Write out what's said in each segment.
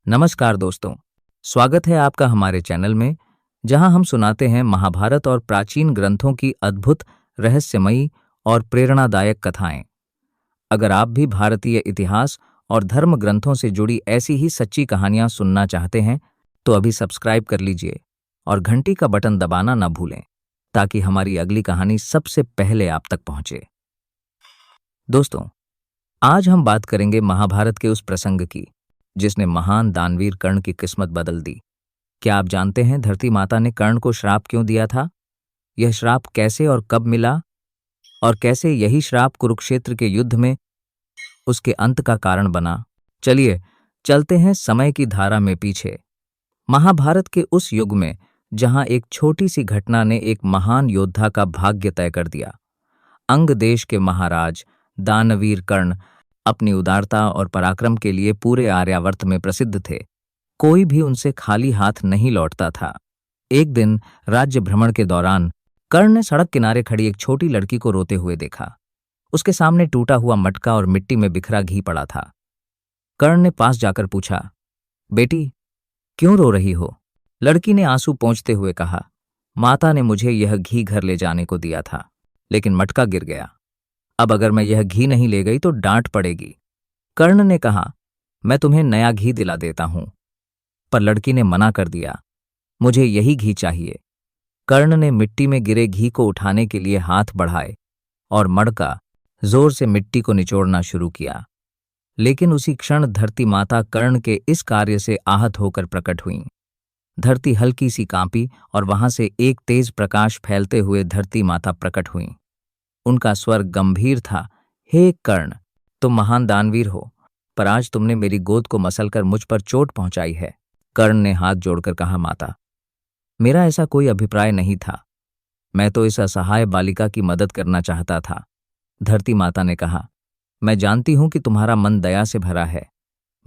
नमस्कार दोस्तों, स्वागत है आपका हमारे चैनल में, जहां हम सुनाते हैं महाभारत और प्राचीन ग्रंथों की अद्भुत, रहस्यमयी और प्रेरणादायक कथाएं। अगर आप भी भारतीय इतिहास और धर्म ग्रंथों से जुड़ी ऐसी ही सच्ची कहानियां सुनना चाहते हैं, तो अभी सब्सक्राइब कर लीजिए और घंटी का बटन दबाना न भूलें, ताकि हमारी अगली कहानी सबसे पहले आप तक पहुंचे। दोस्तों, आज हम बात करेंगे महाभारत के उस प्रसंग की जिसने महान दानवीर कर्ण की किस्मत बदल दी। क्या आप जानते हैं धरती माता ने कर्ण को श्राप क्यों दिया था? यह श्राप कैसे और कब मिला, और कैसे यही श्राप कुरुक्षेत्र के युद्ध में उसके अंत का कारण बना? चलिए चलते हैं समय की धारा में पीछे, महाभारत के उस युग में जहां एक छोटी सी घटना ने एक महान योद्धा का भाग्य तय कर दिया। अंग देश के महाराज दानवीर कर्ण अपनी उदारता और पराक्रम के लिए पूरे आर्यावर्त में प्रसिद्ध थे। कोई भी उनसे खाली हाथ नहीं लौटता था। एक दिन राज्य भ्रमण के दौरान कर्ण ने सड़क किनारे खड़ी एक छोटी लड़की को रोते हुए देखा। उसके सामने टूटा हुआ मटका और मिट्टी में बिखरा घी पड़ा था। कर्ण ने पास जाकर पूछा, बेटी, क्यों रो रही हो? लड़की ने आंसू पोंछते हुए कहा, माता ने मुझे यह घी घर ले जाने को दिया था, लेकिन मटका गिर गया। अब अगर मैं यह घी नहीं ले गई तो डांट पड़ेगी। कर्ण ने कहा, मैं तुम्हें नया घी दिला देता हूं। पर लड़की ने मना कर दिया, मुझे यही घी चाहिए। कर्ण ने मिट्टी में गिरे घी को उठाने के लिए हाथ बढ़ाए और मटका जोर से मिट्टी को निचोड़ना शुरू किया। लेकिन उसी क्षण धरती माता कर्ण के इस कार्य से आहत होकर प्रकट हुईं। धरती हल्की सी कांपी और वहां से एक तेज प्रकाश फैलते हुए धरती माता प्रकट हुईं। उनका स्वर गंभीर था, हे कर्ण, तुम महान दानवीर हो, पर आज तुमने मेरी गोद को मसलकर मुझ पर चोट पहुंचाई है। कर्ण ने हाथ जोड़कर कहा, माता, मेरा ऐसा कोई अभिप्राय नहीं था। मैं तो इस असहाय बालिका की मदद करना चाहता था। धरती माता ने कहा, मैं जानती हूं कि तुम्हारा मन दया से भरा है।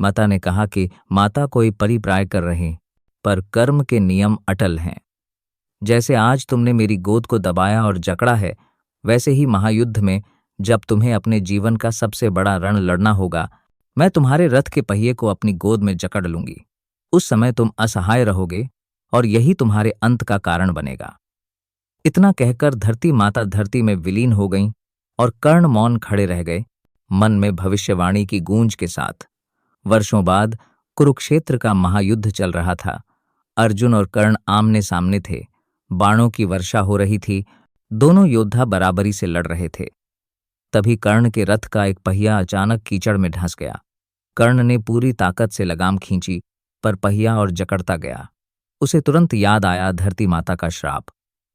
माता ने कहा कि माता कोई परिप्राय कर रही, पर कर्म के नियम अटल हैं। जैसे आज तुमने मेरी गोद को दबाया और जकड़ा है, वैसे ही महायुद्ध में जब तुम्हें अपने जीवन का सबसे बड़ा रण लड़ना होगा, मैं तुम्हारे रथ के पहिए को अपनी गोद में जकड़ लूंगी। उस समय तुम असहाय रहोगे और यही तुम्हारे अंत का कारण बनेगा। इतना कहकर धरती माता धरती में विलीन हो गईं और कर्ण मौन खड़े रह गए, मन में भविष्यवाणी की गूंज के साथ। वर्षों बाद कुरुक्षेत्र का महायुद्ध चल रहा था। अर्जुन और कर्ण आमने सामने थे। बाणों की वर्षा हो रही थी। दोनों योद्धा बराबरी से लड़ रहे थे। तभी कर्ण के रथ का एक पहिया अचानक कीचड़ में धंस गया। कर्ण ने पूरी ताकत से लगाम खींची, पर पहिया और जकड़ता गया। उसे तुरंत याद आया धरती माता का श्राप।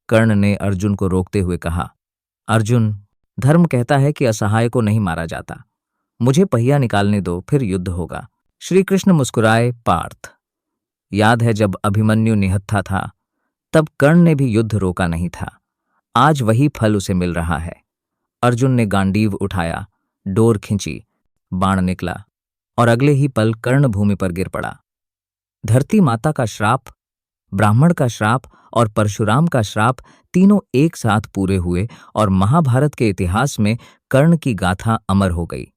कर्ण ने अर्जुन को रोकते हुए कहा, अर्जुन, धर्म कहता है कि असहाय को नहीं मारा जाता। मुझे पहिया निकालने दो, फिर युद्ध होगा। श्री कृष्ण मुस्कुराए, पार्थ, याद है जब अभिमन्यु निहत्था था, तब कर्ण ने भी युद्ध रोका नहीं था। आज वही फल उसे मिल रहा है। अर्जुन ने गांडीव उठाया, डोर खींची, बाण निकला और अगले ही पल कर्ण भूमि पर गिर पड़ा। धरती माता का श्राप, ब्राह्मण का श्राप और परशुराम का श्राप तीनों एक साथ पूरे हुए और महाभारत के इतिहास में कर्ण की गाथा अमर हो गई।